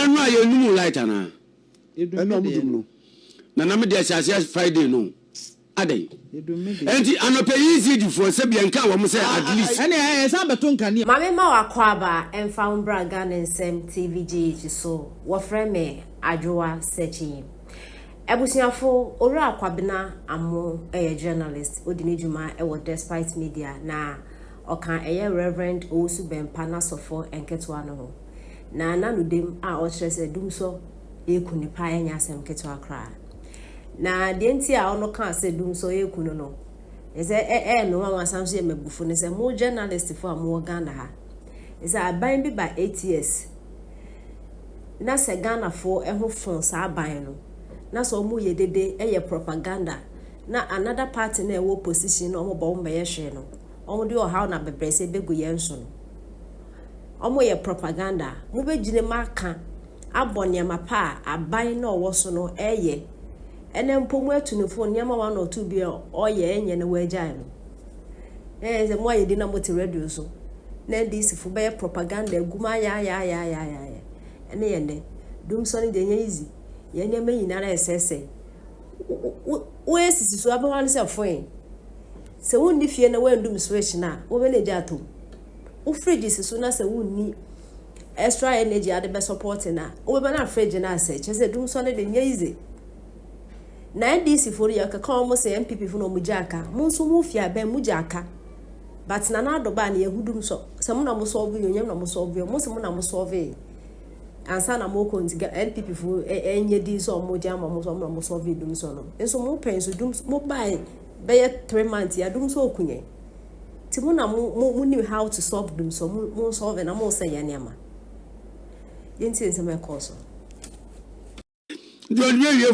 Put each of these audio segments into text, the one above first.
no you no light ana no mudum no na me dey assess Friday no adai enti anope easy for se bia nka wo mo say at least ene esa beto nka ne mame ma wakwa aba emfa umbra Ghana nsem TVG so wo frɛ me adwoa searching ebusiafo ori akwabena amo journalist odini juma despite media na okan Reverend Owusu Bempa na sofo enketwa no ho na nanudem a o kyerɛ dum so ekunipa enya asem ketwa kra na de nti a ono kan se dum so ekunu no eze no mama samso ye mabufu ne se mo journalist fo amo Ghana ha eze aban bi ba 8 years na se Ghana fo ho fon sa aban no na so mu ye dede propaganda na another party na ewo position no mo bo mbeye hwe no omo de how na bebrese begu ye nso no omo ye propaganda mo begine maka aboniama pa aban na owo so no ene mpomu atunufo niama 1 or 2 bi oye enye na wagya no ze mo ye di na mo te radio so na NDC fo be propaganda guma ya ene yende dum so ni de nya easy ye nya me nyinara esese wo esisi so abawan se foin se wonni fie na wandum switch na wo be leja atom wo fridge so na se wonni extra energy ade be support na wo be na fridge na se chese dum so ne de nya easy na NDC for ya ka come say MPP for no mujaka mun so mu fia ben mujaka but na na doba na yehudum so se mu na mo solve yo nyam na mo solve yo mo se mu na mo solve ansa na mo ko ntiga NPP for enye di so mo jama mo so mo solve dum so no enso mo pen so dum mo buy be 3 months ya dum so okunye ti mu na mo knew how to solve dum so mo solve na mo say ya niama yenti ense me course John we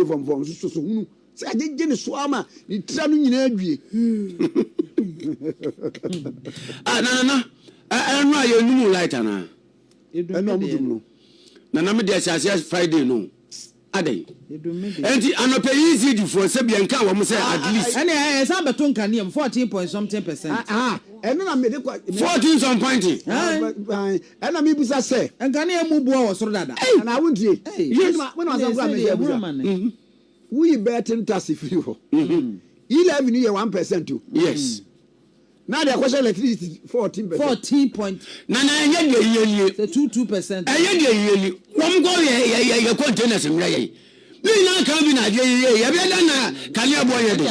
from so hunu say ajeje ne so ama ni tra no nyina adwie no you no light ana no mudum no na me dey assess Friday no adai enti anope easy for se bia nka wo mo say at least ene esa beto nka ne 14.something%. Eno na me de 14 some point ena me busa se nka ne mu bo wo soro dada na wontie when was am me busa we betting tax free ho 11 year 1% too yes now the question electricity 14%. 14. Na ye 22%. Ye won go ye containers mra ye. Me na kan bi na ye be na kale boy ye de.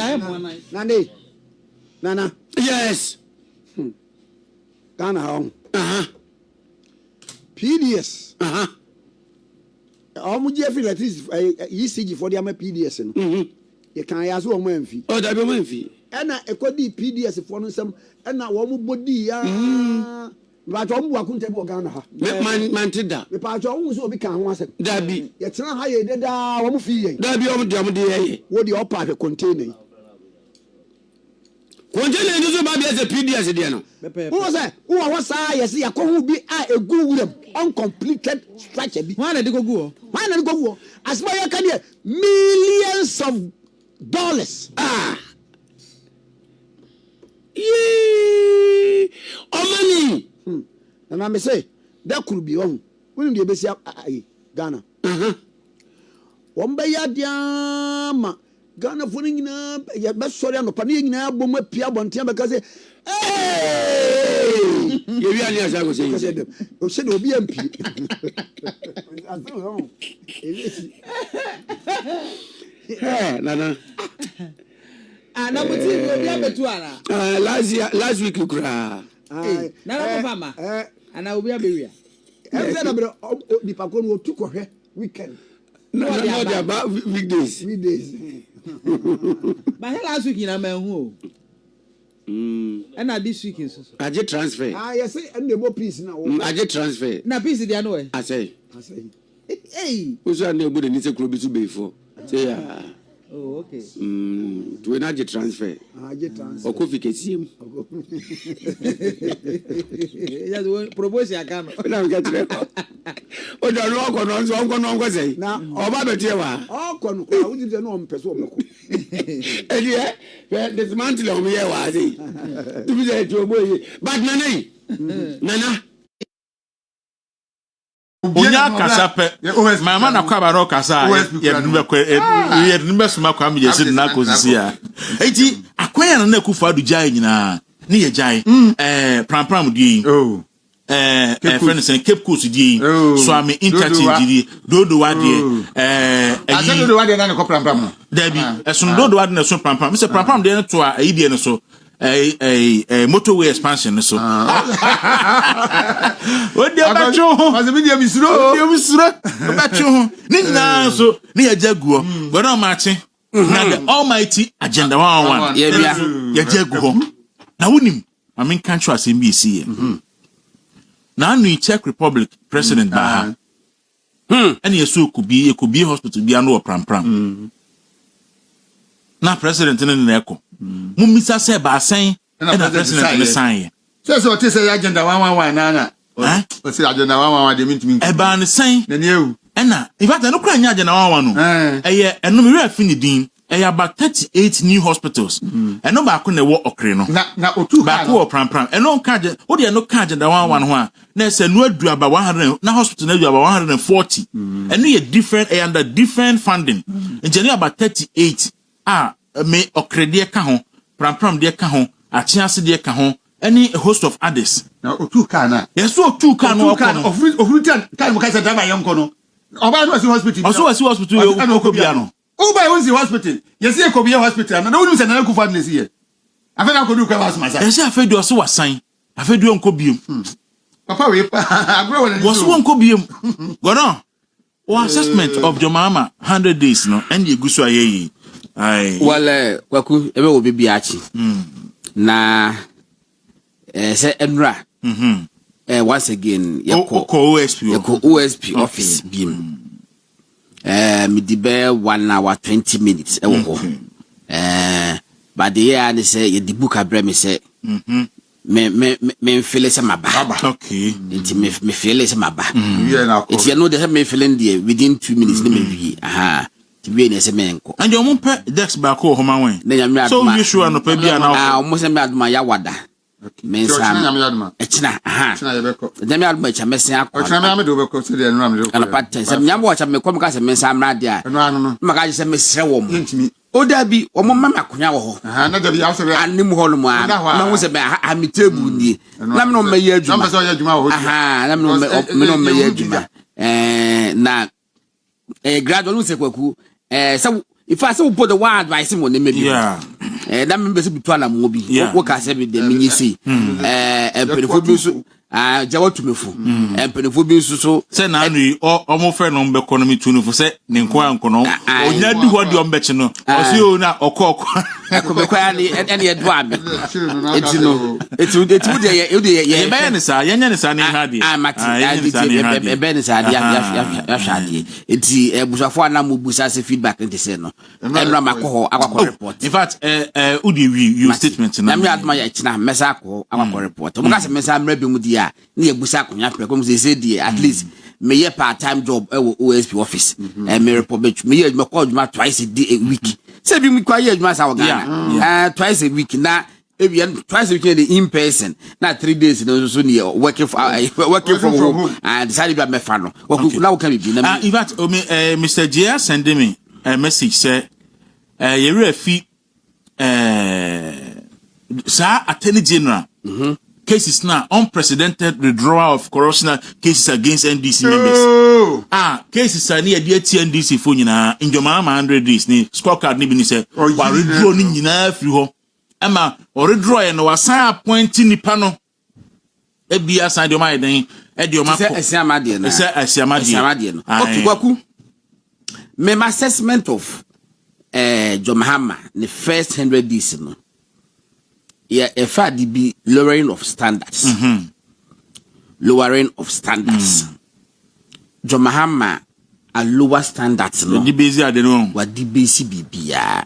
Nana. Yes. Ghana home. PDS. How much electricity ECG for the PDS no. You can ya so mo amfi. Oh, da be mo amfi. Ena ekodi PDS for no sem ena wo mo bodi ya ba to mo akunte bi Ghana ha man tida me pa to wo so obi kan ho asem da bi ye tena ha ye deda wo mo fi ye da bi o mo de ye wo di opa the container ni so ba bi as PDS de no wo say wo sa ye se yakohu bi a egu wuram uncompleted structure bi why na de gogu asma ye kan ye millions of dollars Omani na me say that could be on when the besi Ghana won be ya diama Ghana for nyina ya be sori anopa ne nyina bom apia bonte be ka say ye wi ani asa go say o se obi ampi nana na muti obi abetu ara last week kura na na mama ana obi abewia every na bro di pakon wo tu ko hwe weekend no dia ba weekdays but last week na manhu o na this week so aje transfer yes and the mo peace na wo aje transfer na peace dia no I say hey oso na egbo de ni se kuro bi tu beifo say ya oh okay to na aje transfer okofi kesiem ya do propose aka no na ga tire o do no ko no nko say na oba betie wa ko no ko awudi de no mpese obeko eh this month le o me ye wa say tu bi say to boy but nana nya kasape mama na kwa ba ro kasa ye dube kwa ye dube suma kwa me jesi na kozisi ya enti akwanya na kufa adu jai nyina ni ye jai pram di friend say Cape Coast di so am interchange di dodo wade dodo wade na ko pram Debbie esun dodo wade na so pram me say pram de to a idea no so motorway expansion so o de abacho as me dia misuro abacho ni na so ni ya jaguo godo ma che na the almighty agenda 111 ye bia ya jaguo na wonim I mean country as MBC na anu Czech Republic president ba and yeso could be hospital bi anu pram na president na eko mumisa se ba sen na president ne san so what say agenda 111 na o say agenda 111 de mintimi e ba ne sen na ne ewu na in fact no kura nya agenda 111 no eno me re afini din about 38 new hospitals eno ba ko na wo okre no na otu ba ko pram eno ka je o de no ka agenda 111 ho a na se no adu aba 100 na hospital na adu aba 140 eno ye different under different funding engineer about 38 me okrede ka ho pram de ka ho achiase de ka ho any host of others na otu ka na yes otu ka no ofru kan mo ka se driver yam ko no oba no si hospital yo ko bia no oba won si hospital yes e ko bia hospital na wonu se na ku fa na si ye afa na ko du ka was masa yes afa du so wasan afa du onko biem papa we agro wona was onko biem gono o assessment of your mama 100 days no and you go so ayeyi wale kwaku ebe wo bibi achi na se enra once again yako OSP office bim mi dibe 1 hour 20 minutes e wo ho but the year ni say ye di book abre me say me feel say maba okay nti me feel say maba it you know the me feeling there within 2 minutes ni me wi we ne se menko and you mumpe dex back ho ma wen so you sure no pa bia na mo se me aduma ya wada men sam echina ye beko dem ya aduma cha mesen akwa ochina me do beko se de nram de ana patten se nyambo cha me kom ka se men sam rade a no maka se me sere wo mo oda bi o mo mama konya wo ho na da bi ya so be anim ho no mo a na wo se be ha mi tebu ni na me no me ye aduma na me so ye aduma ho na me no me ye aduma na gradually se kwaku so if I say put the one advice mo ne maybe that me be so bitu na mo bi wo ka say be de minyi si penefo bi so jawa tumefu penefo bi so say na anu omo fe no mbe economy tunufu say ne nko ankono onya di ho di ombeche no o si o na okoko akobekwa ni ene edu ami etino etu de ye be ne sa ye nya ne sa ne ha di mati be ne sa di ya hwade enti busafo ana mo busa se feedback nti se no enra makoho akwa report in fact udi you statement na me aduma ya kina mesa akọ akwa report mo ka se mesa mra bi mu di a na ye busa akonya pre kom se di at least me ye part time job e OSP office me report me ye me call juma twice a week say bi me kwa ye juma sa Ghana twice a week na twice a week in person na 3 days no so near working from home and decided to me fan no now can be na in fact Mr. J send me a message say you refi sa attorney general cases now unprecedented withdrawal of corruptional cases against NDC members cases are near the NDC for nyina in your mama 100 days ni scorecard ni bi ni say wa withdraw ni nyina free ho ama or withdraw e no wasan appoint nipa no e bia san de my den e de o ma ko esiamade na esiamade no okay kwaku me assessment of Jomahama the first 100 days no if I be lowering of standards Jomahama a lower standards no the base ade no what the base bibia